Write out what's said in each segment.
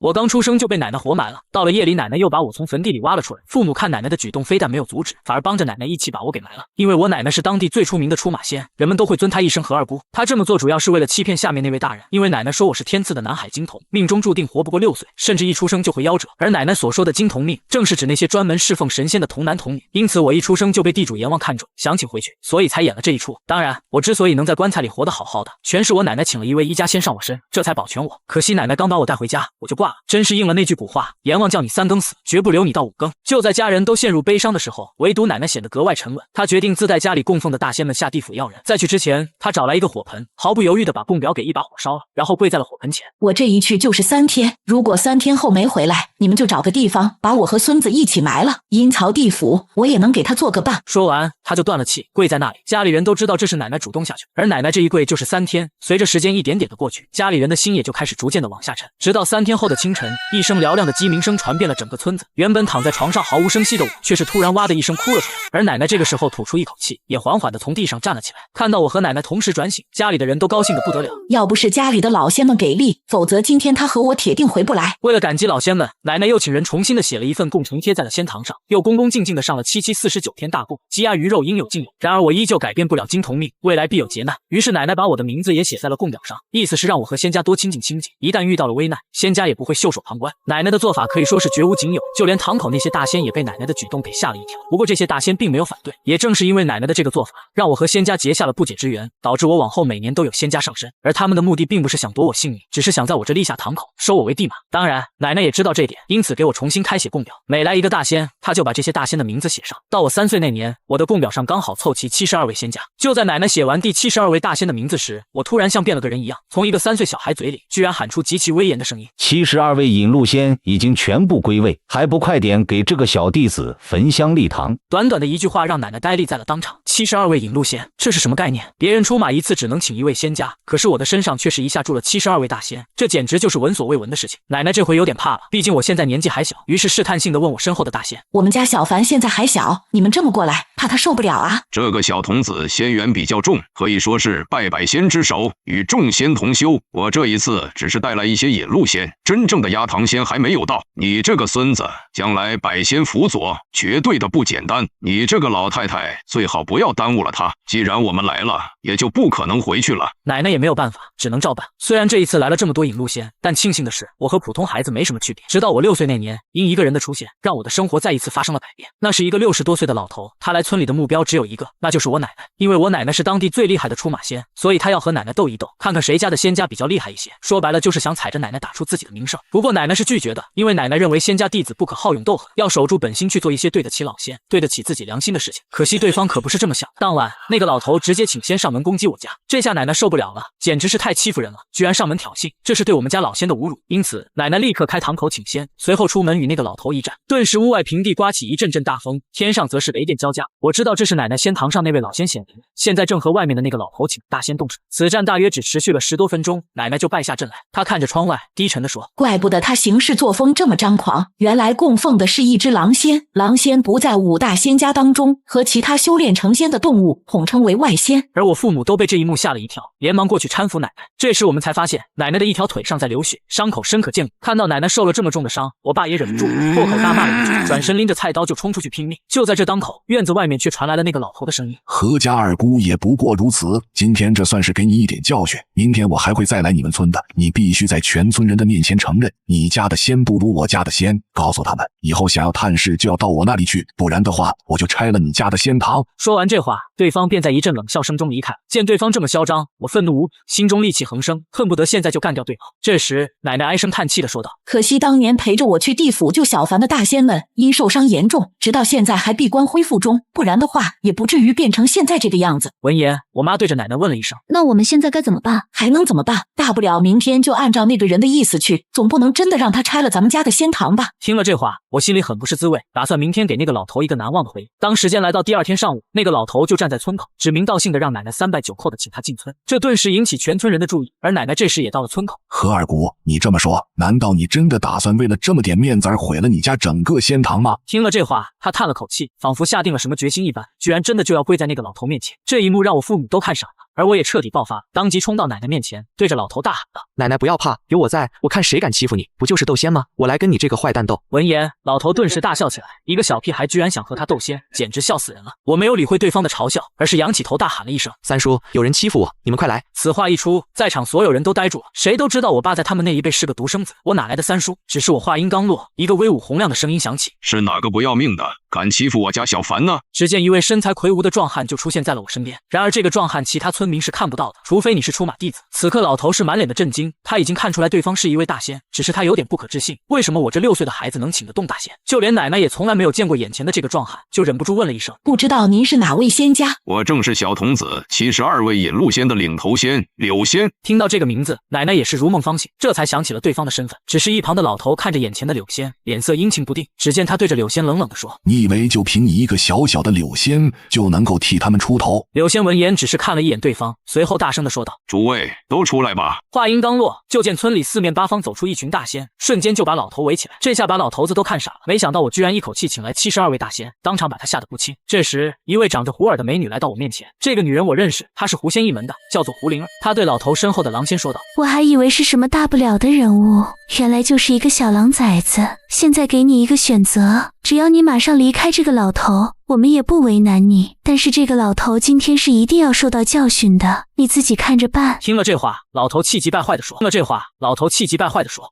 我刚出生就被奶奶活埋了，到了夜里，奶奶又把我从坟地里挖了出来。父母看奶奶的举动，非但没有阻止，反而帮着奶奶一起把我给埋了。因为我奶奶是当地最出名的出马仙，人们都会尊她一声何二姑。她这么做主要是为了欺骗下面那位大人，因为奶奶说我是天赐的南海金童，命中注定活不过6岁，甚至一出生就会夭折。而奶奶所说的金童命，正是指那些专门侍奉神仙的童男童女。因此我一出生就被地主阎王看中，想请回去，所以才演了这一出。当然，我之所以能在棺材里活得好好的，全是我奶奶请了一位医家先上我身，这才保全我。可惜奶奶刚把我带回家，我就挂了，真是应了那句古话，阎王叫你3更死，绝不留你到5更。就在家人都陷入悲伤的时候，唯独奶奶显得格外沉稳。她决定自带家里供奉的大仙们下地府要人。在去之前，她找来一个火盆，毫不犹豫地把供表给一把火烧了，然后跪在了火盆前。我这一去就是3天，如果3天后没回来，你们就找个地方把我和孙子一起埋了。阴曹地府，我也能给他做个伴。说完，他就断了气，跪在那里。家里人都知道这是奶奶主动下去，而奶奶这一跪就是3天。随着时间一点点的过去，家里人的心也就开始逐渐的往下沉。直到3天后的清晨，一声嘹亮的鸡鸣声传遍了整个村子。原本躺在床上毫无声息的我，却是突然哇的一声哭了出来。而奶奶这个时候吐出一口气，也缓缓的从地上站了起来。看到我和奶奶同时转醒，家里的人都高兴的不得了。要不是家里的老仙们给力，否则今天他和我铁定回不来。为了感激老仙们，奶奶又请人重新的写了一份供呈贴在了仙堂上，又恭恭敬敬的上了749天大供，鸡鸭鱼肉应有尽有。然而我依旧改变不了金童命，未来必有劫难。于是奶奶把我的名字也写在了供表上，意思是让我和仙家多亲近亲近，一旦遇到了危难，仙家也不会袖手旁观。奶奶的做法可以说是绝无仅有，就连堂口那些大仙也被奶奶的举动给吓了一跳。不过这些大仙并没有反对，也正是因为奶奶的这个做法，让我和仙家结下了不解之缘，导致我往后每年都有仙家上身。而他们的目的并不是想夺我性命，只是想在我这立下堂口，收我为地马。当然奶奶也知道这点，因此给我重新开写供表，每来一个大仙，他就把这些大仙的名字写上。到我3岁那年，我的供表上刚好凑齐72位仙家。就在奶奶写完第72位大仙的名字时，我突然像变了个人一样，从一个3岁小孩嘴里居然喊出极其威严的声音：72位引路仙已经全部归位，还不快点给这个小弟子焚香立堂。短短的一句话让奶奶呆立在了当场。72位引路仙，这是什么概念？别人出马一次只能请1位仙家，可是我的身上却是一下住了72位大仙，这简直就是闻所未闻的事情。奶奶这回有点怕了，毕竟我现在年纪还小，于是试探性的问我身后的大仙：我们家小凡现在还小，你们这么过来，怕他受不了啊？这个小童子仙缘比较重，可以说是拜百仙之首，与众仙同修。我这一次只是带来一些引路仙，真正的压堂仙还没有到。你这个孙子将来百仙辅佐，绝对的不简单。你这个老太太最好不要耽误了他，既然我们来了，也就不可能回去了。奶奶也没有办法，只能照办。虽然这一次来了这么多引路仙，但庆幸的是，我和普通孩子没什么区别。直到我6岁那年，因一个人的出现，让我的生活再一次发生了改变。那是一个60多岁的老头，他来村里的目标只有一个，那就是我奶奶。因为我奶奶是当地最厉害的出马仙，所以他要和奶奶斗一斗，看看谁家的仙家比较厉害一些。说白了就是想踩着奶奶打出自己的名声。不过奶奶是拒绝的，因为奶奶认为仙家弟子不可好勇斗狠，要守住本心去做一些对得起老仙、对得起自己良心的事情。可惜对方可不是这么想。当晚那个老头直接请仙上门攻击我家，这下奶奶受不了了，简直是太欺负人了，居然上门挑衅，这是对我们家老仙的侮辱。因此奶奶立刻开堂口请仙，随后出门与那个老头一战，顿时屋外平地刮起一阵阵大风，天上则是雷电交加。我知道这是奶奶仙堂上那位老仙显灵，现在正和外面的那个老头请大仙动手。此战大约只持续了10多分钟，奶奶就败下阵来。她看着窗外，低沉地说：怪不得他行事作风这么张狂，原来供奉的是一只狼仙。狼仙不在5大仙家当中，和其他修炼成仙的动物统称为外仙。而我父母都被这一幕吓了一跳，连忙过去搀扶奶奶。这时我们才发现，奶奶的一条腿上在流血，伤口深可见骨。看到奶奶受了这么重的伤，我爸也忍不住破口大骂了一句，转身拎着菜刀就冲出去拼命。就在这当口，院子外面却传来了那个老头的声音：何家二姑也不过如此，今天这算是给你一点教训，明天我还会再来你们村的，你必须在全村人的面前承认你家的仙不如我家的仙，告诉他们以后想要探视就要到我那里去，不然的话我就拆了你家的仙堂。说完这话，对方便在一阵冷笑声中离开。见对方这么嚣张，我愤怒无比，心中戾气横生，恨不得现在就干掉对方。这时奶奶唉声叹气地说道：可惜当年陪着我去地府救小凡的大仙们因受伤严重，直到现在还闭关恢复中，不然的话也不至于变成现在这个样子。闻言，我妈对着奶奶问了一声：那我们现在该怎么办？还能怎么办？大不了明天就按照那个人的意思去，总不能真的让他拆了咱们家的仙堂吧。听了这话，我心里很不是滋味，打算明天给那个老头一个难忘的回忆。当时间来到第2天上午，那个老头就站在村口，指名道姓的让奶奶3拜9叩的请他进村，这顿时引起全村人的注意。而奶奶这时也到了村口。何二姑，你这么说，难道你真的打算为了这么点面子而毁了你家整个仙堂吗？听了这话，他叹了口气，仿佛下定了什么决心一般，居然真的就要跪在那个老头面前。这一幕让我父母都看傻了。而我也彻底爆发，当即冲到奶奶面前，对着老头大喊道：“奶奶不要怕，有我在，我看谁敢欺负你！不就是斗仙吗？我来跟你这个坏蛋斗！”闻言，老头顿时大笑起来，一个小屁孩居然想和他斗仙，简直笑死人了。我没有理会对方的嘲笑，而是仰起头大喊了一声：“三叔，有人欺负我，你们快来！”此话一出，在场所有人都呆住了，谁都知道我爸在他们那一辈是个独生子，我哪来的三叔？只是我话音刚落，一个威武洪亮的声音响起：“是哪个不要命的，敢欺负我家小凡呢？”只见一位身材魁梧的壮汉就出现在了我身边。然而这个壮汉其他村民是看不到的，除非你是出马弟子。此刻老头是满脸的震惊，他已经看出来对方是一位大仙，只是他有点不可置信，为什么我这6岁的孩子能请得动大仙？就连奶奶也从来没有见过眼前的这个壮汉，就忍不住问了一声：“不知道您是哪位仙家？”我正是小童子72位引路仙的领头仙柳仙。听到这个名字，奶奶也是如梦方醒，这才想起了对方的身份。只是一旁的老头看着眼前的柳仙，脸色阴晴不定。只见他对着柳仙冷冷地说：“你以为就凭你一个小小的柳仙就能够替他们出头？”柳仙闻言只是看了一眼对方，随后大声地说道：“诸位都出来吧！”话音刚落，就见村里四面八方走出一群大仙，瞬间就把老头围起来。这下把老头子都看傻了，没想到我居然一口气请来72位大仙，当场把他吓得不轻。这时，一位长着胡耳的美女来到我面前，这个女人我认识，她是狐仙一门的，叫做胡灵儿。她对老头身后的狼仙说道：“我还以为是什么大不了的人物，原来就是一个小狼崽子。现在给你一个选择，只要你马上离开这个老头，我们也不为难你。但是这个老头今天是一定要受到教训的，你自己看着办。”听了这话，老头气急败坏地说：“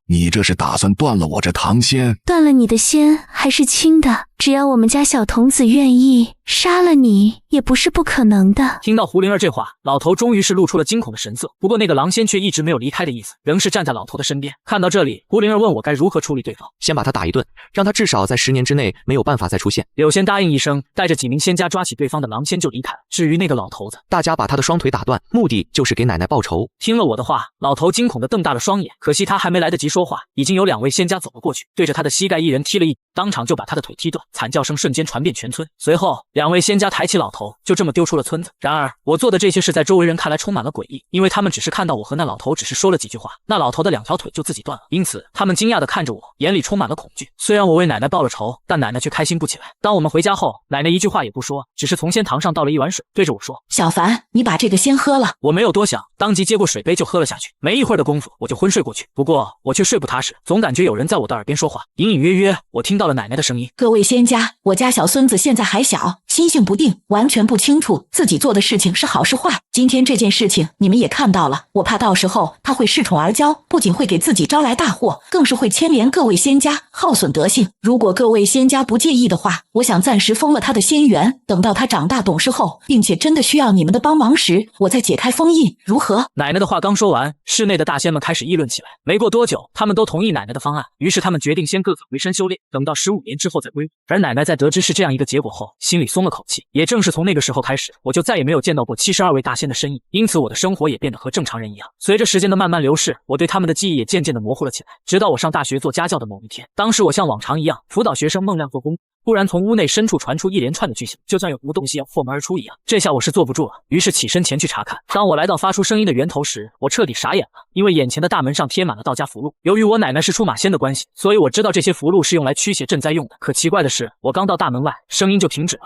你这是打算断了我这堂仙？断了你的仙还是轻的，只要我们家小童子愿意，杀了你也不是不可能的。”听到胡灵儿这话，老头终于是露出了惊恐的神色。不过那个狼仙却一直没有离开的意思，仍是站在老头的身边。看到这里，胡灵儿问我该如何处理对方。先把他打一顿，让他至少在10年之内没有办法再出现。柳仙答应一声，带着几名仙家抓起对方的狼仙就离开了。至于那个老头子，大家把他的双腿打断，目的就是给奶奶报仇。听了我的话，老头惊恐地瞪大了双眼，可惜他还没来得及说话，已经有2位仙家走了过去，对着他的膝盖一人踢了一，当场就把他的腿踢断，惨叫声瞬间传遍全村。随后2位仙家抬起老头，就这么丢出了村子。然而我做的这些事在周围人看来充满了诡异，因为他们只是看到我和那老头只是说了几句话，那老头的2条腿就自己断了，因此他们惊讶地看着我，眼里充满了恐惧。虽然我为奶奶报了仇，但奶奶却开心不起来。当我们回家后，奶奶一句话也不说，只是从仙堂上倒了一碗水，对着我说：“小凡，你把这个先喝了。”我没有多想，当即接过水杯就喝了下去。没一会儿的功夫，我就昏睡过去。不过我却睡不踏实，总感觉有人在我的耳边说话，隐隐约约我听到了奶奶的声音：“各位仙家，我家小孙子现在还小，心性不定，完全不清楚自己做的事情是好是坏。今天这件事情你们也看到了，我怕到时候他会恃宠而骄，不仅会给自己招来大祸，更是会牵连各位仙家，耗损德性。如果各位仙家不介意的话，我想暂时封了他的仙缘，等到他长大懂事后，并且真的需要你们的帮忙时，我再解开封印，如何？”奶奶的话刚说完，室内的大仙们开始议论起来。没过多久，他们都同意奶奶的方案，于是他们决定先各自回山修炼，等到15年之后再归位。而奶奶在得知是这样一个结果后，心里松了口气。也正是从那个时候开始，我就再也没有见到过72位大仙的身影，因此我的生活也变得和正常人一样。随着时间的慢慢流逝，我对他们的记忆也渐渐的模糊了起来。直到我上大学做家教的某一天，当时我像往常一样辅导学生孟亮做功课，突然从屋内深处传出一连串的巨响，就像有什么东西要破门而出一样。这下我是坐不住了，于是起身前去查看。当我来到发出声音的源头时，我彻底傻眼了，因为眼前的大门上贴满了道家符箓。由于我奶奶是出马仙的关系，所以我知道这些符箓是用来驱邪镇灾用的。可奇怪的是，我刚到大门外，声音就停止了。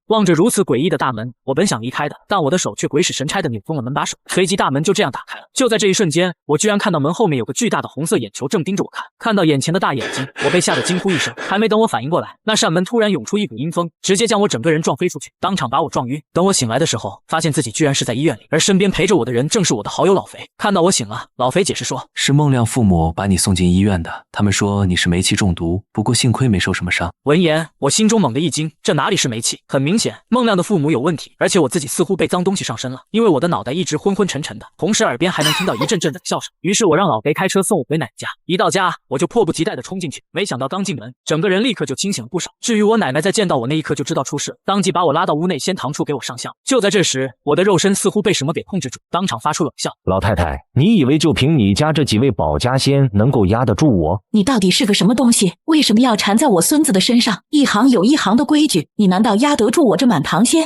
望着如此诡异的大门，我本想离开的，但我的手却鬼使神差地扭动了门把手，随即大门就这样打开了。就在这一瞬间，我居然看到门后面有个巨大的红色眼球正盯着我看。看到眼前的大眼睛，我被吓得惊呼一声。还没等我反应过来，那扇门突然涌出一股阴风，直接将我整个人撞飞出去，当场把我撞晕。等我醒来的时候，发现自己居然是在医院里，而身边陪着我的人正是我的好友老肥。看到我醒了，老肥解释说：“是孟亮父母把你送进医院的，他们说你是煤气中毒，不过幸亏没受什么伤。”闻言，我心中猛地一惊，这哪里是煤气？很明显，孟亮的父母有问题，而且我自己似乎被脏东西上身了，因为我的脑袋一直昏昏沉沉的，同时耳边还能听到一阵阵的笑声。于是我让老肥开车送我回奶奶家，一到家我就迫不及待地冲进去，没想到刚进门，整个人立刻就清醒了不少。至于我奶奶在见到我那一刻就知道出事了，当即把我拉到屋内仙堂处给我上香。就在这时，我的肉身似乎被什么给控制住，当场发出冷笑：“老太太，你以为就凭你家这几位保家仙能够压得住我？你到底是个什么东西？为什么要缠在我孙子的身上？一行有一行的规矩，你难道压得住我这满堂仙？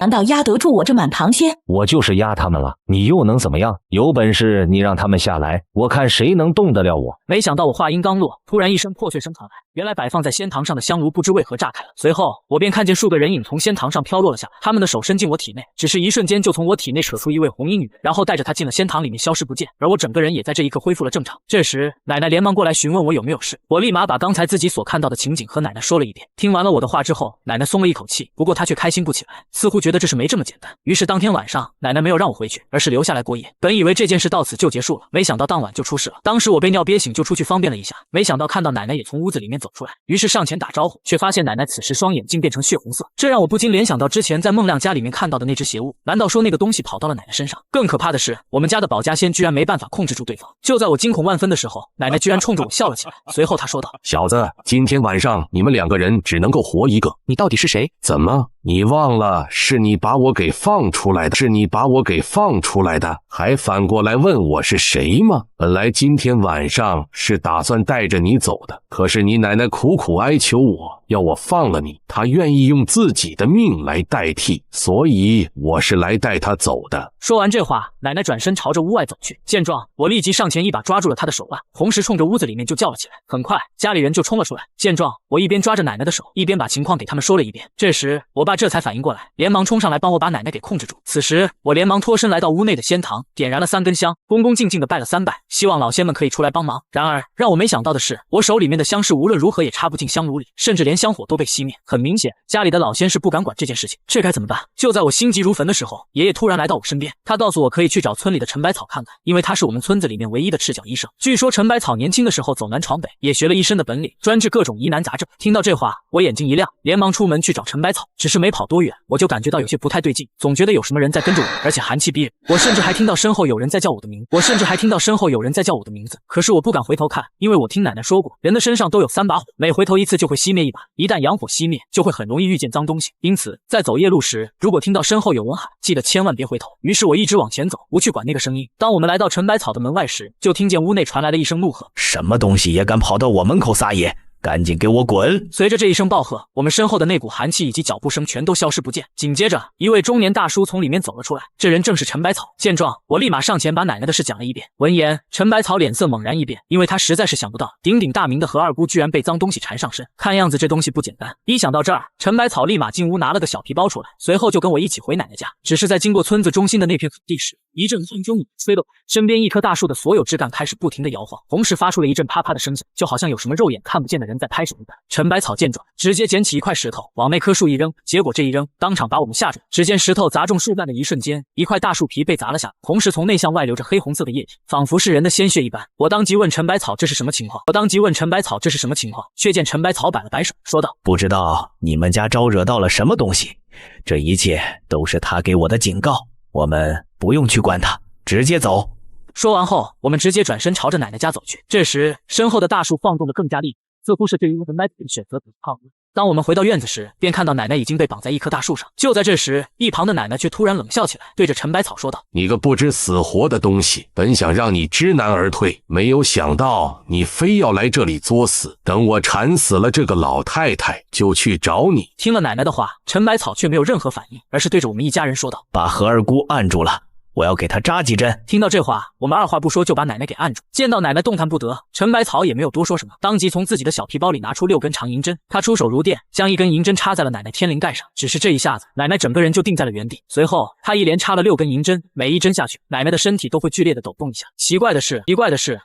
我就是压他们了，你又能怎么样？有本事你让他们下来，我看谁能动得了我。”没想到我话音刚落，突然一声破碎声传来，原来摆放在仙堂堂上的香炉不知为何炸开了，随后我便看见数个人影从仙堂上飘落了下来，他们的手伸进我体内，只是一瞬间就从我体内扯出一位红衣女，然后带着她进了仙堂里面消失不见，而我整个人也在这一刻恢复了正常。这时奶奶连忙过来询问我有没有事，我立马把刚才自己所看到的情景和奶奶说了一遍。听完了我的话之后，奶奶松了一口气，不过她却开心不起来，似乎觉得这事没这么简单。于是当天晚上奶奶没有让我回去，而是留下来过夜。本以为这件事到此就结束了，没想到当晚就出事了。当时我被尿憋醒，就出去方便了一下，没想到看到奶奶也从屋子里面走出来，于是上前打招呼，却发现奶奶此时双眼竟变成血红色，这让我不禁联想到之前在孟亮家里面看到的那只邪物，难道说那个东西跑到了奶奶身上？更可怕的是，我们家的保家仙居然没办法控制住对方。就在我惊恐万分的时候，奶奶居然冲着我笑了起来，随后她说道：“小子，今天晚上你们2个人只能够活一个。你到底是谁？怎么？你忘了是你把我给放出来的？是你把我给放出来的，还反过来问我是谁吗？本来今天晚上是打算带着你走的，可是你奶奶苦苦哀求我，要我放了你，她愿意用自己的命来代替，所以我是来带她走的。”说完这话，奶奶转身朝着屋外走去。见状，我立即上前一把抓住了她的手腕，同时冲着屋子里面就叫了起来。很快，家里人就冲了出来。见状，我一边抓着奶奶的手，一边把情况给他们说了一遍。这时，我爸这才反应过来，连忙冲上来帮我把奶奶给控制住。此时，我连忙脱身来到屋内的仙堂，点燃了3根香，恭恭敬敬地拜了3拜，希望老仙们可以出来帮忙。然而，让我没想到的是，我手里面的香是无论如何也插不进香炉里，甚至连香火都被熄灭。很明显，家里的老仙是不敢管这件事情，这该怎么办？就在我心急如焚的时候，爷爷突然来到我身边，他告诉我可以去找村里的陈百草看看，因为他是我们村子里面唯一的赤脚医生。据说陈百草年轻的时候走南闯北，也学了一身的本领，专治各种疑难杂症。听到这话，我眼睛一亮，连忙出门去找陈百草。只是没跑多远，我就感觉到有些不太对劲，总觉得有什么人在跟着我，而且寒气逼人。我甚至还听到身后有人在叫我的名字，可是我不敢回头看，因为我听奶奶说过，人的身上都有3把火，每回头一次就会熄灭一把，一旦阳火熄灭，就会很容易遇见脏东西。因此，在走夜路时，如果听到身后有人喊，记得千万别回头。于是我一直往前走，不去管那个声音。当我们来到陈百草的门外时，就听见屋内传来了一声怒喝：“什么东西也敢跑到我门口撒野？赶紧给我滚！”随着这一声暴喝，我们身后的那股寒气以及脚步声全都消失不见。紧接着，一位中年大叔从里面走了出来，这人正是陈百草。见状，我立马上前把奶奶的事讲了一遍。闻言，陈百草脸色猛然一变，因为他实在是想不到鼎鼎大名的何二姑居然被脏东西缠上身，看样子这东西不简单。一想到这儿，陈百草立马进屋拿了个小皮包出来，随后就跟我一起回奶奶家。只是在经过村子中心的那片土地时，一阵风中吹动，身边一棵大树的所有枝干开始不停地摇晃，同时发出了一阵啪啪的声响，就好像有什么肉眼看不见的人在拍手一般。陈百草见状，直接捡起一块石头往那棵树一扔，结果这一扔，当场把我们吓住。只见石头砸中树干的一瞬间，一块大树皮被砸了下来，同时从内向外流着黑红色的液体，仿佛是人的鲜血一般。我当即问陈百草这是什么情况，却见陈百草摆了摆手，说道：“不知道你们家招惹到了什么东西，这一切都是他给我的警告，我们不用去管他，直接走。”说完后，我们直接转身朝着奶奶家走去。这时，身后的大树晃动得更加厉害，似乎是对于我们奶奶的选择抵抗。当我们回到院子时，便看到奶奶已经被绑在一棵大树上。就在这时，一旁的奶奶却突然冷笑起来，对着陈百草说道：“你个不知死活的东西，本想让你知难而退，没有想到你非要来这里作死。等我缠死了这个老太太，就去找你。”听了奶奶的话，陈百草却没有任何反应，而是对着我们一家人说道：“把何二姑按住了，我要给她扎几针。”听到这话，我们二话不说就把奶奶给按住。见到奶奶动弹不得，陈百草也没有多说什么，当即从自己的小皮包里拿出6根长银针，他出手如电，将一根银针插在了奶奶天灵盖上。只是这一下子，奶奶整个人就定在了原地。随后，他一连插了6根银针，每一针下去，奶奶的身体都会剧烈的抖动一下。奇怪的是，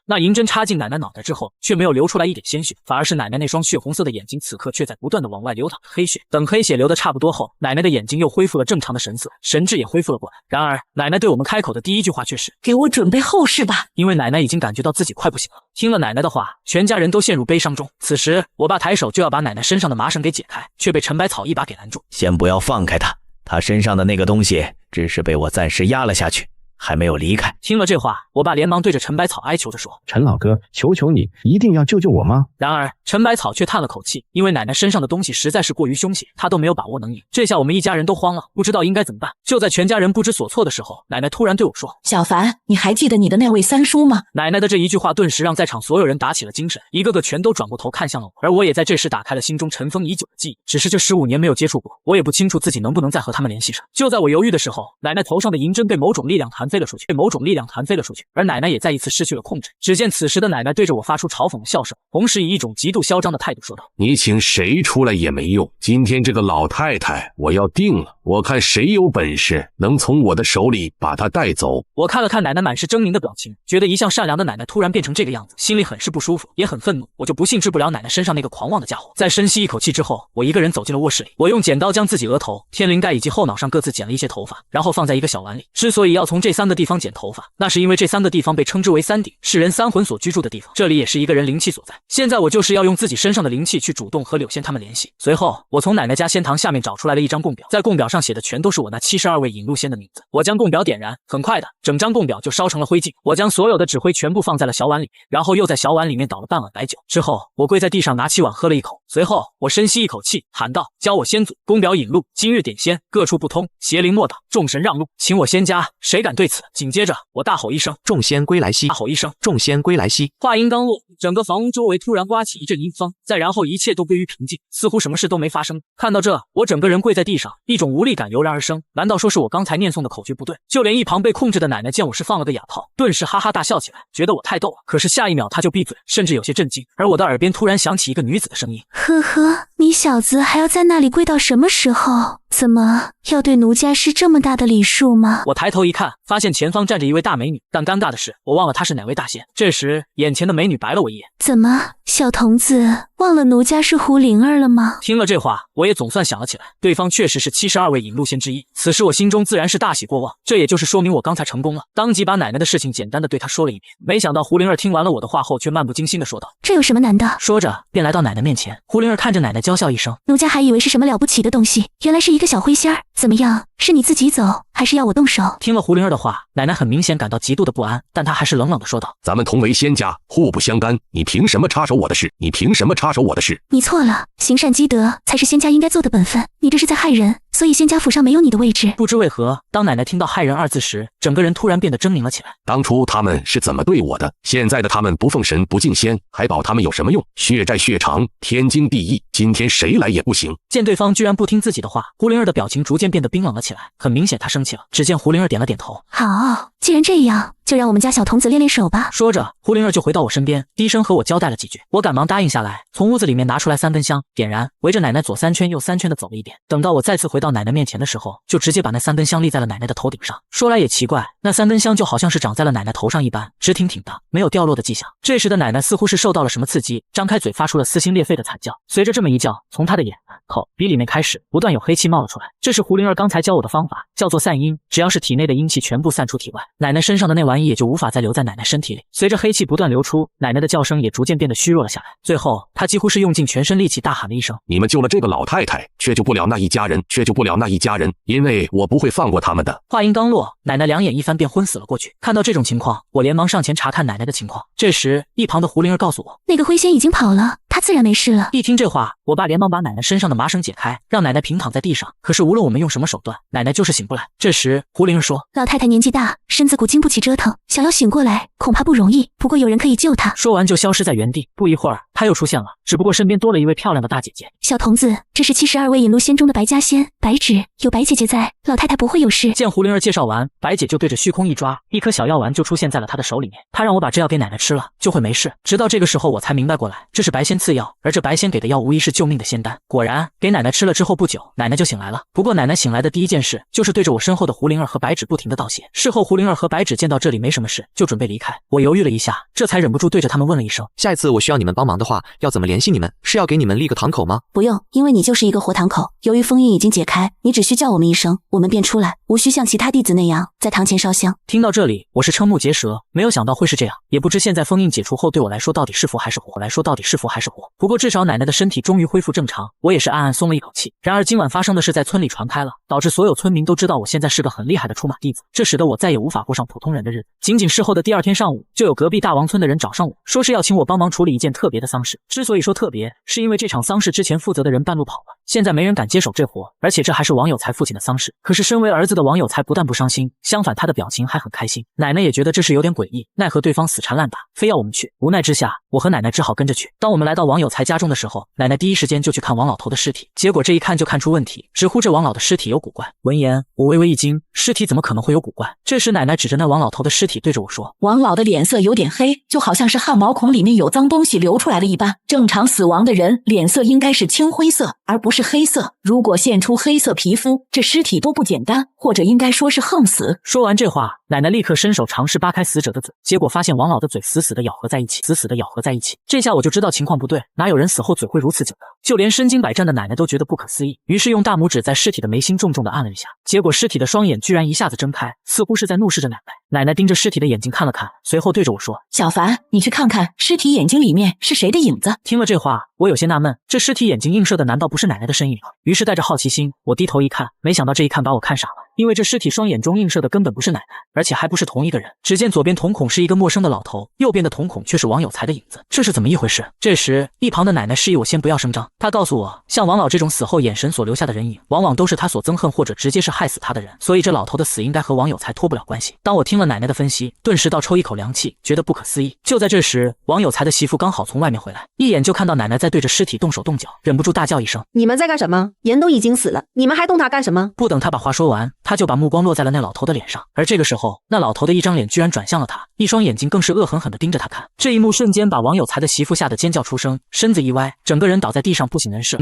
那银针插进奶奶脑袋之后，却没有流出来一点鲜血，反而是奶奶那双血红色的眼睛，此刻却在不断的往外流淌着黑血。等黑血流得差不多后，奶奶的眼睛又恢复了正常的神色，神智也恢复了过来。然而，奶奶对我们开口的第一句话却是：“给我准备后事吧。”因为奶奶已经感觉到自己快不行了。听了奶奶的话，全家人都陷入悲伤中。此时，我爸抬手就要把奶奶身上的麻绳给解开，却被陈百草一把给拦住。先不要放开他，他身上的那个东西只是被我暂时压了下去，还没有离开。听了这话，我爸连忙对着陈百草哀求着说：“陈老哥，求求你，一定要救救我吗？”然而陈百草却叹了口气，因为奶奶身上的东西实在是过于凶险，他都没有把握能赢。这下我们一家人都慌了，不知道应该怎么办。就在全家人不知所措的时候，奶奶突然对我说：“小凡，你还记得你的那位三叔吗？”奶奶的这一句话顿时让在场所有人打起了精神，一个个全都转过头看向了我，而我也在这时打开了心中尘封已久的记忆。只是这15年没有接触过，我也不清楚自己能不能再和他们联系上。就在我犹豫的时候，奶奶头上的银针被某种力量弹弹飞了出去，被某种力量弹飞了出去，而奶奶也再一次失去了控制。只见此时的奶奶对着我发出嘲讽的笑声，同时以一种极度嚣张的态度说道：“你请谁出来也没用，今天这个老太太我要定了，我看谁有本事能从我的手里把她带走。”我看了看奶奶满是狰狞的表情，觉得一向善良的奶奶突然变成这个样子，心里很是不舒服，也很愤怒。我就不信治不了奶奶身上那个狂妄的家伙。在深吸一口气之后，我一个人走进了卧室里。我用剪刀将自己额头、天灵盖以及后脑上各自剪了一些头发，然后放在一个小碗里。之所以要从这3个地方剪头发，那是因为这3个地方被称之为3顶，是人3魂所居住的地方，这里也是一个人灵气所在。现在我就是要用自己身上的灵气去主动和柳仙他们联系。随后，我从奶奶家仙堂下面找出来了一张供表，在供表上写的全都是我那72位引路仙的名字。我将供表点燃，很快的，整张供表就烧成了灰烬。我将所有的纸灰全部放在了小碗里，然后又在小碗里面倒了半碗白酒。之后，我跪在地上拿起碗喝了一口，随后我深吸一口气，喊道：“教我先祖，供表引路，今日点仙，各处不通，邪灵莫挡，众神让路，请我仙家，谁敢对此？”紧接着，我大吼一声：“众仙归来兮！”大吼一声：“众仙归来兮！”话音刚落，整个房屋周围突然刮起一阵阴风，再然后一切都归于平静，似乎什么事都没发生。看到这，我整个人跪在地上，一种无力感油然而生。难道说是我刚才念诵的口诀不对？就连一旁被控制的奶奶见我是放了个哑炮，顿时哈哈大笑起来，觉得我太逗了。可是下一秒她就闭嘴，甚至有些震惊。而我的耳边突然响起一个女子的声音：“呵呵，你小子还要在那里跪到什么时候？怎么要对奴家施这么大的礼数吗？”我抬头一看，发现前方站着一位大美女，但尴尬的是，我忘了她是哪位大仙。这时，眼前的美女白了我一眼：“怎么，小童子忘了奴家是胡灵儿了吗？”听了这话，我也总算想了起来，对方确实是72位引路仙之一。此时我心中自然是大喜过望，这也就是说明我刚才成功了。当即把奶奶的事情简单的对她说了一遍。没想到胡灵儿听完了我的话后，却漫不经心的说道：“这有什么难的？”说着便来到奶奶面前。胡灵儿看着奶奶娇笑一声：“奴家还以为是什么了不起的东西，原来是一个小灰仙儿。怎么样，是你自己走，还是要我动手？”听了胡灵儿的话，奶奶很明显感到极度的不安，但她还是冷冷的说道：“咱们同为仙家，互不相干，你凭什么插手我的事？你凭什么插手我的事？”你错了，行善积德才是仙家应该做的本分，你这是在害人，所以仙家府上没有你的位置。不知为何，当奶奶听到害人2字时，整个人突然变得狰狞了起来。当初他们是怎么对我的？现在的他们不奉神不敬仙，还保他们有什么用？血债血偿，天经地义，今天谁来也不行。见对方居然不听自己的话，胡灵儿的表情逐渐变得冰冷了起来，很明显她生气了。只见胡灵儿点了点头：“好，既然这样，就让我们家小童子练练手吧。”说着，胡灵儿就回到我身边，低声和我交代了几句。我赶忙答应下来，从屋子里面拿出来3根香，点燃，围着奶奶左3圈右3圈的走了一遍。等到我再次回到奶奶面前的时候，就直接把那3根香立在了奶奶的头顶上。说来也奇怪，那3根香就好像是长在了奶奶头上一般，直挺挺的，没有掉落的迹象。这时的奶奶似乎是受到了什么刺激，张开嘴发出了撕心裂肺的惨叫。随着这么一叫，从她的眼、口、鼻里面开始不断有黑气冒了出来。这是胡灵儿刚才教我的方法，叫做散阴，只要是体内的阴气全部散出体外，奶奶身上的那玩意也就无法再留在奶奶身体里。随着黑气不断流出，奶奶的叫声也逐渐变得虚弱了下来。最后，她几乎是用尽全身力气大喊了一声：“你们救了这个老太太，却救不了那一家人，却救不了那一家人，因为我不会放过他们的。”话音刚落，奶奶两眼一翻便昏死了过去。看到这种情况，我连忙上前查看奶奶的情况。这时，一旁的胡灵儿告诉我，那个灰仙已经跑了，他自然没事了。一听这话，我爸连忙把奶奶身上的麻绳解开，让奶奶平躺在地上。可是无论我们用什么手段，奶奶就是醒不来。这时，胡灵儿说：“老太太年纪大，身子骨经不起折腾，想要醒过来恐怕不容易，不过有人可以救她。”说完就消失在原地。不一会儿，她又出现了，只不过身边多了一位漂亮的大姐姐。小童子，这是72位引路仙中的白家仙，白芷，有白姐姐在，老太太不会有事。见胡灵儿介绍完，白姐就对着虚空一抓，一颗小药丸就出现在了她的手里面。她让我把这药给奶奶吃了，就会没事。直到这个时候，我才明白过来，这是白仙赐药，而这白仙给的药无疑是救命的仙丹。果然，给奶奶吃了之后不久，奶奶就醒来了。不过奶奶醒来的第一件事，就是对着我身后的胡灵儿和白芷不停的道谢。事后，胡灵儿和白芷见到这里没什么事，就准备离开。我犹豫了一下，这才忍不住对着他们问了一声：“下一次我需要你们帮忙的话，要怎么联系你们？是要给你们立个堂口吗？”不用，因为你就是一个活堂口。由于封印已经解开，你只需叫我们一声，我们便出来，无需像其他弟子那样在堂前烧香。听到这里，我是瞠目结舌，没有想到会是这样，也不知现在封印解除后对我来说到底是福还是祸。不过至少奶奶的身体终于恢复正常，我也是暗暗松了一口气。然而今晚发生的事在村里传开了，导致所有村民都知道我现在是个很厉害的出马弟子，这使得我再也无法过上普通人的日子。仅仅事后的第2天上午，就有隔壁大王村的人找上我，说是要请我帮忙处理一件特别的丧事。之所以说特别，是因为这场丧事之前负责的人半路跑了，现在没人敢接手这活，而且这还是王有才父亲的丧事。可是身为儿子的王有才不但不伤心，相反他的表情还很开心。奶奶也觉得这事有点诡异，奈何对方死缠烂打，非要我们去。无奈之下，我和奶奶只好跟着去。当我们来到王有才家中的时候，奶奶第一时间就去看王老头的尸体，结果这一看就看出问题，直呼这王老的尸体有古怪。闻言，我微微一惊，尸体怎么可能会有古怪？这时奶奶指着那王老头的尸体对着我说，王老的脸色有点黑，就好像是汗毛孔里面有脏东西流出来了一般。正常死亡的人脸色应该是青灰色，而不是黑色。如果现出黑色皮肤，这尸体都不简单，或者应该说是横死。说完这话，奶奶立刻伸手尝试扒开死者的嘴，结果发现王老的嘴死死的咬合在一起，死死的咬合在一起。这下我就知道情况不对，哪有人死后嘴会如此久的？就连身经百战的奶奶都觉得不可思议，于是用大拇指在尸体的眉心重重的按了一下，结果尸体的双眼居然一下子睁开，似乎是在怒视着奶奶。奶奶盯着尸体的眼睛看了看，随后对着我说，小凡，你去看看尸体眼睛里面是谁的影子。听了这话，我有些纳闷，这尸体眼睛映射的难道不是奶奶的身影吗？于是带着好奇心，我低头一看，没想到这一看把我看傻了，因为这尸体双眼中映射的根本不是奶奶，而且还不是同一个人。只见左边瞳孔是一个陌生的老头，右边的瞳孔却是王有才的影子，这是怎么一回事？这时一旁的奶奶示意我先不要声张，她告诉我，像王老这种死后眼神所留下的人影，往往都是他所憎恨或者直接是害死他的人，所以这老头的死应该和王有才脱不了关系。当我听了奶奶的分析，顿时倒抽一口凉气，觉得不可思议。就在这时，王有才的媳妇刚好从外面回来，一眼就看到奶奶在对着尸体动手动脚，忍不住大叫一声，你们在干什么？人都已经死了，你们还动他干什么？不等他把话说完，他就把目光落在了那老头的脸上，而这个时候，那老头的一张脸居然转向了他，一双眼睛更是恶狠狠地盯着他看。这一幕瞬间把王有才的媳妇吓得尖叫出声，身子一歪，整个人倒在地上不省人事，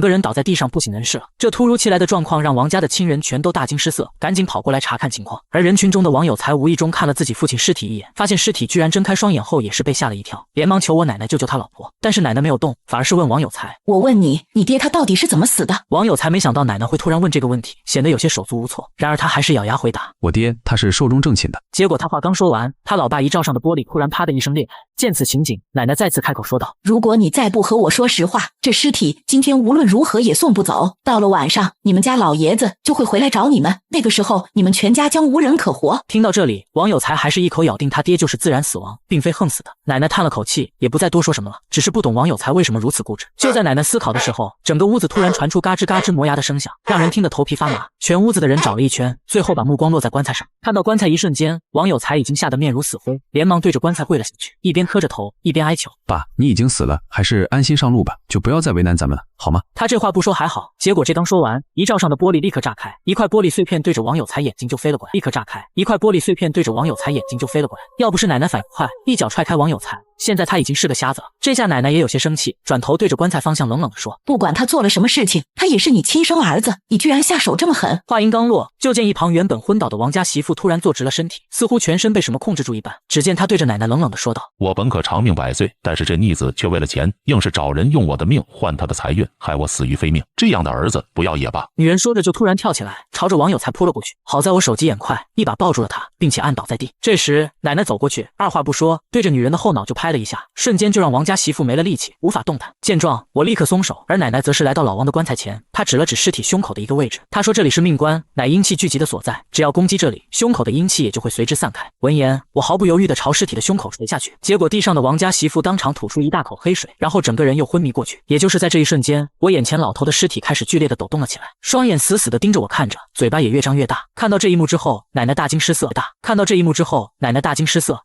了。这突如其来的状况让王家的亲人全都大惊失色，赶紧跑过来查看情况。而人群中的王有才无意中看了自己父亲尸体一眼，发现尸体居然睁开双眼后也是被吓了一跳，连忙求我奶奶救救他老婆。但是奶奶没有动，反而是问王有才，我问你，你爹他到底是怎么死的？王有才没想到奶奶会突然问这个问题，显得有些手足无措，然而他还是咬牙回答，我爹他是寿终正寝的。结果他话刚说完，他老爸遗照上的玻璃突然啪的一声裂开。见此情景，奶奶再次开口说道，如果你再不和我说实话，这尸体今天无论如何也送不走，到了晚上你们家老爷子就会回来找你们，那个时候你们全家将无人可活。听到这里，王有才还是一口咬定他爹就是自然死亡，并非横死的。奶奶叹了口气，也不再多说什么了，只是不懂王有才为什么如此固执。就在奶奶思考的时候，整个屋子突然传出嘎吱嘎吱磨牙的声响，让人听得头皮发麻。全屋子的人找了一圈，最后把目光落在棺材上，看到棺材一瞬间，王有才已经吓得面如死灰，连忙对着棺材跪了下去，一边磕着头一边哀求，爸，你已经死了，还是安心上路吧，就不要再为难咱们了，好吗？他这话不说还好，结果这刚说完，遗照上的玻璃立刻炸开，一块玻璃碎片对着王有才眼睛就飞了过来，要不是奶奶反应快，一脚踹开王有才，现在他已经是个瞎子了。这下奶奶也有些生气，转头对着棺材方向冷冷地说，不管他做了什么事情，他也是你亲生儿子，你居然下手这么狠。话音刚落，就见一旁原本昏倒的王家媳妇突然坐直了身体，似乎全身被什么控制住一般。只见她对着奶奶冷冷地说道，我本可长命百岁，但是这逆子却为了钱，硬是找人用我的命换他的财运，害我死于非命，这样的儿子不要也罢。女人说着就突然跳起来，朝着王有才扑了过去，好在我手疾眼快，一把抱住了他，并且按倒在地。这时奶奶走过去，二话不说，对着女人的后脑就拍了一下，瞬间就让王家媳妇没了力气，无法动弹。见状，我立刻松手，而奶奶则是来到老王的棺材前，她指了指尸体胸口的一个位置，她说这里是命关，乃阴气聚集的所在，只要攻击这里，胸口的阴气也就会随之散开。闻言，我毫不犹豫地朝尸体的胸口捶下去，结果地上的王家媳妇当场吐出一大口黑水，然后整个人又昏迷过去。也就是在这一瞬间，我眼前老头的尸体开始剧烈地抖动了起来，双眼死死地盯着我看着，嘴巴也越张越大。看到这一幕之后，奶奶大惊失色，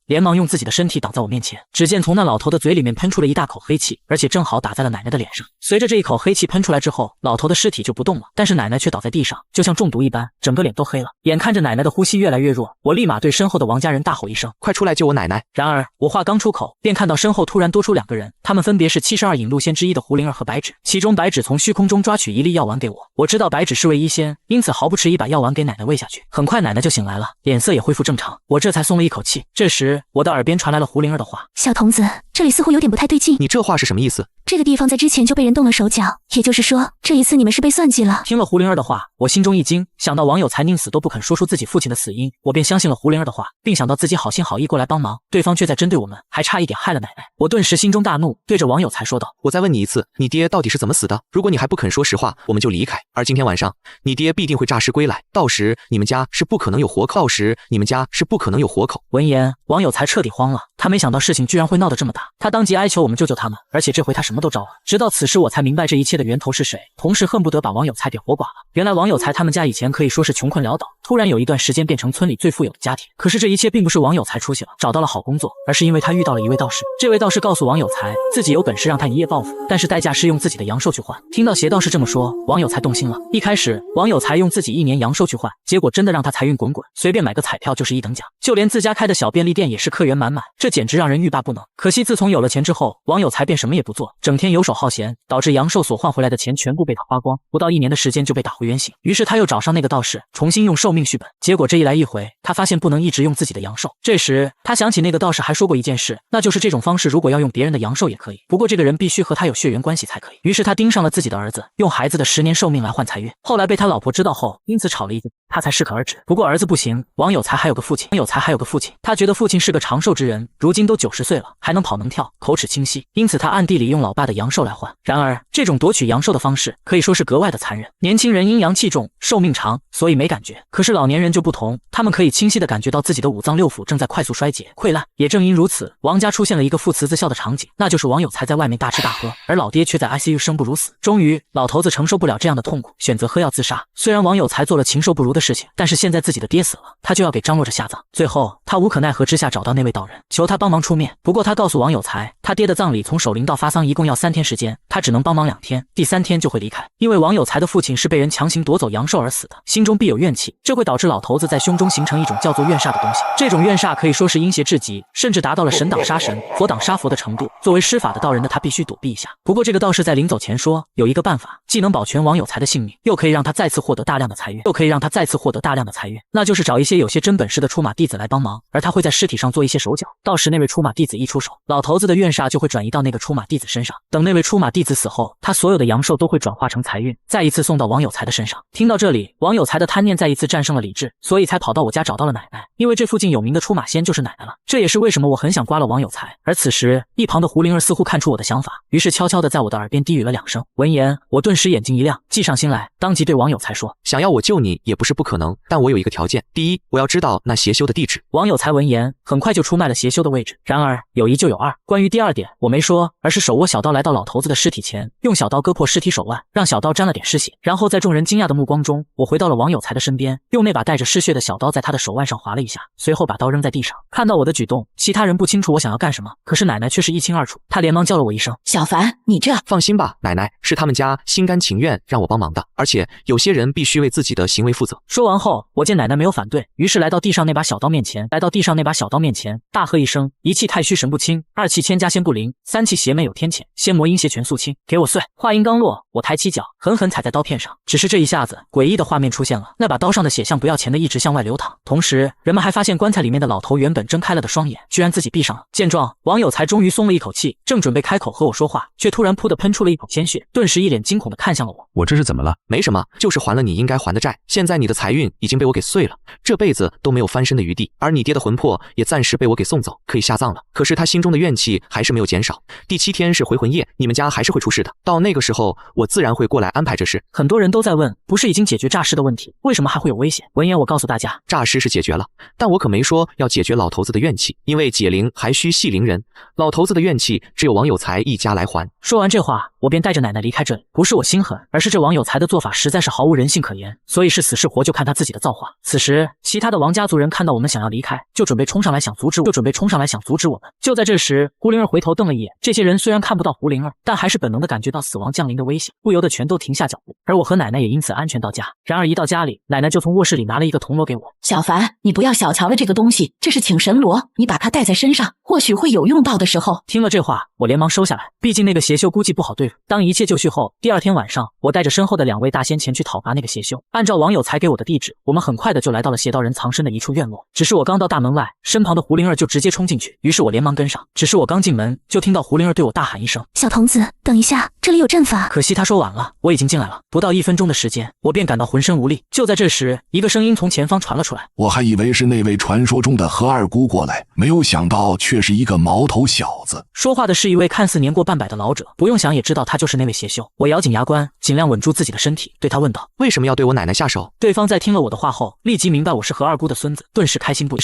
连忙用自己的身体挡在我面前。只见从那老头的嘴里面喷出了一大口黑气，而且正好打在了奶奶的脸上。随着这一口黑气喷出来之后，老头的尸体就不动了，但是奶奶却倒在地上，就像中毒一般，整个脸都黑了。眼看着奶奶的呼吸越来越弱，我立马对身后的王家人大吼一声，快出来救我奶奶！然而我话刚出口，便看到身后突然多出两个人，他们分别是72引路仙之一的胡灵儿和白芷。其中白芷从虚空中抓取一粒药丸给我，我知道白芷是位医仙，因此毫不迟疑把药丸给奶奶喂下去。很快奶奶就醒来了，脸色也恢复正常，我这才松了一口气。这时我的耳边传来了胡灵儿的话，小童子，这里似乎有点不太对劲。你这话是什么意思？这个地方在之前就被人动了手脚，也就是说这一次你们是被算计了。听了胡灵儿的话，我心中一惊，想到王有才宁死都不肯说出自己父亲的死因，我便相信了胡灵儿的话，并想到自己好心好意过来帮忙，对方却在针对我们，还差一点害了奶奶。我顿时心中大怒，对着王有才说道，我再问你一次，你爹到底是怎么死的？如果你还不肯说实话，我们就离开。而今天晚上你爹必定会诈尸归来，到时你们家是不可能有活口。闻言，王有才彻底慌了，他没想到事情居然会闹得这么大，他当即哀求我们救救他们，而且这回他什么么都招啊。直到此时我才明白这一切的源头是谁，同时恨不得把王有才给活剐了。原来王有才他们家以前可以说是穷困潦倒，突然有一段时间变成村里最富有的家庭。可是这一切并不是王有才出息了，找到了好工作，而是因为他遇到了一位道士。这位道士告诉王有才，自己有本事让他一夜暴富，但是代价是用自己的阳寿去换。听到邪道士这么说，王有才动心了。一开始王有才用自己1年阳寿去换，结果真的让他财运滚滚，随便买个彩票就是1等奖，就连自家开的小便利店也是客源满满，这简直让人欲罢不能。可惜自从有了钱之后，王有才便什么也不做，整天游手好闲，导致阳寿所换回来的钱全部被他花光，不到1年的时间就被打回原形。于是他又找上那个道士，重新用寿命续本。结果这一来一回，他发现不能一直用自己的阳寿。这时他想起那个道士还说过一件事，那就是这种方式如果要用别人的阳寿也可以，不过这个人必须和他有血缘关系才可以。于是他盯上了自己的儿子，用孩子的10年寿命来换财运。后来被他老婆知道后，因此吵了一架，他才适可而止。不过儿子不行，王有才还有个父亲，他觉得父亲是个长寿之人，如今都90岁了，还能跑能跳，口齿清晰，因此他暗地里用老爸的阳寿来换。然而这种夺取阳寿的方式可以说是格外的残忍。年轻人阴阳气重，寿命长，所以没感觉，可是老年人就不同，他们可以清晰地感觉到自己的5脏6腑正在快速衰竭溃烂。也正因如此，王家出现了一个父慈子孝的场景，那就是王有才在外面大吃大喝，而老爹却在 ICU 生不如死。终于老头子承受不了这样的痛苦，选择喝药自杀。虽然王有才做了禽兽不如的事情，但是现在自己的爹死了，他就要给张罗着下葬。最后他无可奈何之下找到那位道人，求他帮忙出面。不过他告诉王有才，他爹的葬礼从守灵到发丧一共要3天时间，他只能帮忙2天，第3天就会离开。因为王有才的父亲是被人强行夺走阳寿而死的，心中必有怨气，这会导致老头子在胸中形成一种叫做怨煞的东西。这种怨煞可以说是阴邪至极，甚至达到了神挡杀神，佛挡杀佛的程度。作为施法的道人的他必须躲避一下。不过这个道士在临走前说，有一个办法，既能保全王有才的性命，又可以让他再次获得大量的财运，那就是找一些有些真本事的出马弟子来帮忙，而他会在尸体上做一些手脚，到时那位出马弟子一出手，老头子的怨煞就会转移到那个出马弟子身上。等那位出马弟子死后，他所有的阳寿都会转化成财运，再一次送到王有才的身上。听到这里，王有才的贪念再一次战胜了理智，所以才跑到我家找到了奶奶，因为这附近有名的出马仙就是奶奶了。这也是为什么我很想刮了王有才。而此时一旁的胡灵儿似乎看出我的想法，于是悄悄地在我的耳边低语了2声。闻言我顿时眼睛一亮，计上心来，当即对王有才说，想要我救你也不是不可能，但我有一个条件，第一，我要知道那邪修的地址。王有才闻言很快就出卖了邪修的位置。然而有一就有二，关于第2点我没说，而是手握小刀来到老头子的尸体前，用小刀割破尸体手腕，让小刀沾了点尸血。然后在众人惊讶的目光中，我回到了王有才的身边，用那把带着尸血的小刀在他的手腕上划了一下，随后把刀扔在地上。看到我的举动，其他人不清楚我想要干什么，可是奶奶却是一清二楚，她连忙叫了我一声，小凡，你这……放心吧，奶奶，是他们家心甘情愿让我帮忙的，而且有些人必须为自己的行为负责。说完后，我见奶奶没有反对，于是来到地上那把小刀面前，大喝一声，一气太虚神不清，2气千家仙不灵，3气邪魅有天谴，仙魔阴邪全肃清，给我碎！话音刚落，我抬起脚狠狠踩在刀片上，只是这一下子诡异的画面出现了，那把刀上的血像不要钱的一直向外流淌，同时人们还发现棺材里面的老头原本睁开了的双眼居然自己闭上了。见状，王有才终于松了一口气，正准备开口和我说话，却突然噗的喷出了一口鲜血，顿时一脸惊恐的看向了我。我这是怎么了？没什么，就是还了你应该还的债。现在你的财运已经被我给碎了，这辈子都没有翻身的余地，而你爹的魂魄也暂时被我给送走，可以下葬了。可是他心中的怨气还是没有减少，第7天是回魂夜，你们家还是会出事的，到那个时候我自然会过来安排这事。很多人都在问，不是已经解决诈尸的问题，为什么还会有危险？闻言我告诉大家，诈尸是解决了，但我可没说要解决老头子的怨气，因为解灵还需系灵人，老头子的怨气只有王有才一家来还。说完这话，我便带着奶奶离开这里。不是我心狠，而是这王有才的做法实在是毫无人性可言，所以是死是活就看他自己的造化。此时其他的王家族人看到我们想要离开，就准备冲上来想阻止我们。就在这时，胡灵儿回头瞪了一眼，这些人虽然看不到胡灵儿，但还是本能的感觉到死亡降临的危险，不由得全都停下脚步。而我和奶奶也因此安全到家。然而一到家里，奶奶就从卧室里拿了一个铜锣给我。小凡，你不要小瞧了这个东西，这是请神锣，你把它带在身上，或许会有用到的时候。听了这话，我连忙收下来，毕竟那个邪修估计不好对付。当一切就绪后，第2天晚上，我带着身后的2位大仙前去讨伐那个邪修。按照王有才给我的地址，我们很快的就来到了邪道人藏身的一处院落。只是我刚到大门外，身旁的胡灵儿就直接冲进去，于是我连忙跟上。只是我刚进门，就听到胡灵儿对我大喊一声：“小童子，等一下，这里有阵法。可惜他说晚了，我已经进来了，不到1分钟的时间，我便感到浑身无力。就在这时，一个声音从前方传了出来，我还以为是那位传说中的何二姑过来，没有想到却是一个毛头小子。说话的是一位看似年过半百的老者，不用想也知道他就是那位邪修。我咬紧牙关，尽量稳住自己的身体，对他问道：为什么要对我奶奶下手？对方在听了我的话后，立即明白我是何二姑的孙子，顿时开心不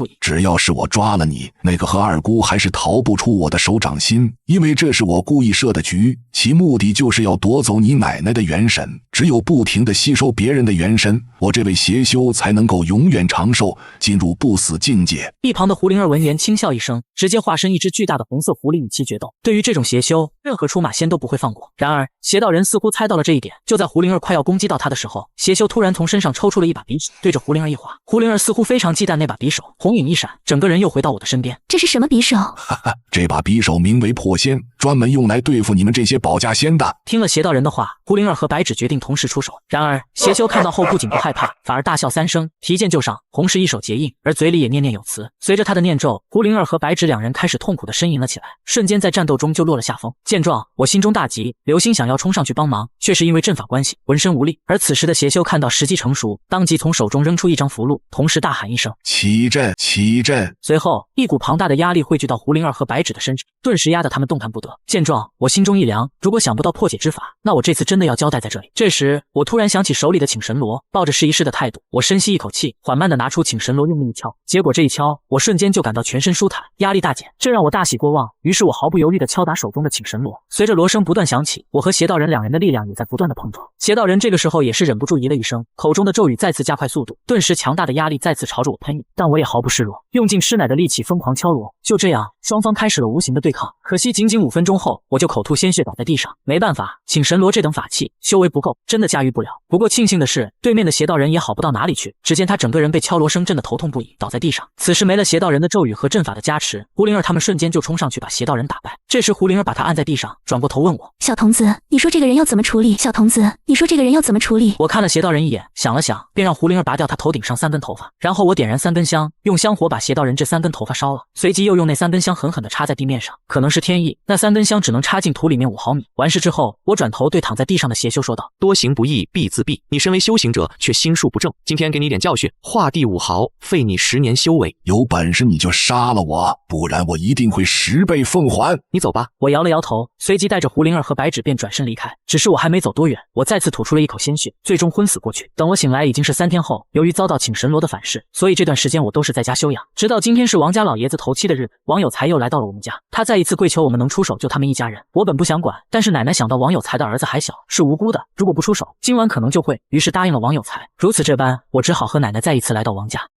已。只要是我抓了你，那个何二姑还是逃不出我的手掌心，因为这是我故意设的局，其目的就是要夺走你奶奶的元神。只有不停地吸收别人的元神，我这位邪修才能够永远长寿，进入不死境界。一旁的胡灵儿闻言轻笑一声，直接化身一只巨大的红色狐狸与其决斗。对于这种邪修，任何出马仙都不会放过。然而邪道人似乎猜到了这一点，就在胡灵儿快要攻击到他的时候，邪修突然从身上抽出了一把匕首，对着胡灵儿一划。胡灵儿似乎非常忌惮那把匕首，红影一闪，整个人又回到我的身边。这是什么匕首？哈哈，这把匕首名为破仙，专门用来对付你们这些保家仙的。听了邪道人的话，胡灵儿和白芷决定同时出手。然而邪修看到后不仅不害怕，反而大笑3声，提剑就上。红石一手结印，而嘴里也念念有词。随着他的念咒，胡灵儿和白芷两人开始痛苦地呻吟了起来，瞬间在战斗中就落了下风。见状，我心中大急，刘星想要冲上去帮忙，却是因为阵法关系浑身无力。而此时的邪修看到时机成熟，当即从手中扔出一张符箓，同时大喊一声起阵起阵。随后一股庞大的压力汇聚到胡灵儿和白芷的身上，顿时压得他们动弹不得。见状，我心中一凉，如果想不到破解之法，那我这次真的要交代在这里。这时我突然想起手里的请神罗，抱着试一试的态度，我深吸一口气，缓慢地拿出请神罗，用力一敲。结果这一敲，我瞬间就感到全身舒坦，压力大减，这让我大喜过望。于是我毫不犹豫地敲打手中的请神罗，随着锣声不断响起，我和邪道人两人的力量也在不断的碰撞。邪道人这个时候也是忍不住咦了一声，口中的咒语再次加快速度，顿时强大的压力再次朝着我喷涌，但我也毫不示弱，用尽吃奶的力气疯狂敲锣。就这样，双方开始了无形的对抗。可惜仅仅5分钟后，我就口吐鲜血倒在地上。没办法，请神罗这等法器修为不够，真的驾驭不了。不过庆幸的是，对面的邪道人也好不到哪里去，只见他整个人被敲锣声震得头痛不已，倒在地上。此时没了邪道人的咒语和阵法的加持，胡灵儿他们瞬间就冲上去把邪道人打败。这时胡灵儿把他按在地上，转过头问我：小童子，你说这个人要怎么处理？小童子，你说这个人要怎么处理？我看了邪道人一眼，想了想，便让胡灵儿拔掉他头顶上3根头发，然后我点燃3根香，用香火把邪道人这3根头发烧了，随即又用那3根香狠狠地插在地面上。可能是天意，那3根香只能插进土里面5毫米。完事之后，我转头对躺在地上的邪修说道：多行不义必自毙，你身为修行者却心术不正，今天给你一点教训，画地5毫，费你10年修为。有本事你就杀了我，不然我一定会10倍奉还。你走吧。我摇了摇头，随即带着胡灵儿和白芷便转身离开。只是我还没走多远，我再次吐出了一口鲜血，最终昏死过去。等我醒来已经是3天后，由于遭到请神罗的反噬，所以这段时间我都是在家休养。直到今天是王家老爷子头七的日子，王有才又来到了我们家，他再一次跪求我们能出手救他们一家人。我本不想管，但是奶奶想到王有才的儿子还小，是无辜的，如果不出手，今晚可能就会，于是答应了王有才。如此这般，我只好和奶奶再一次来到王家。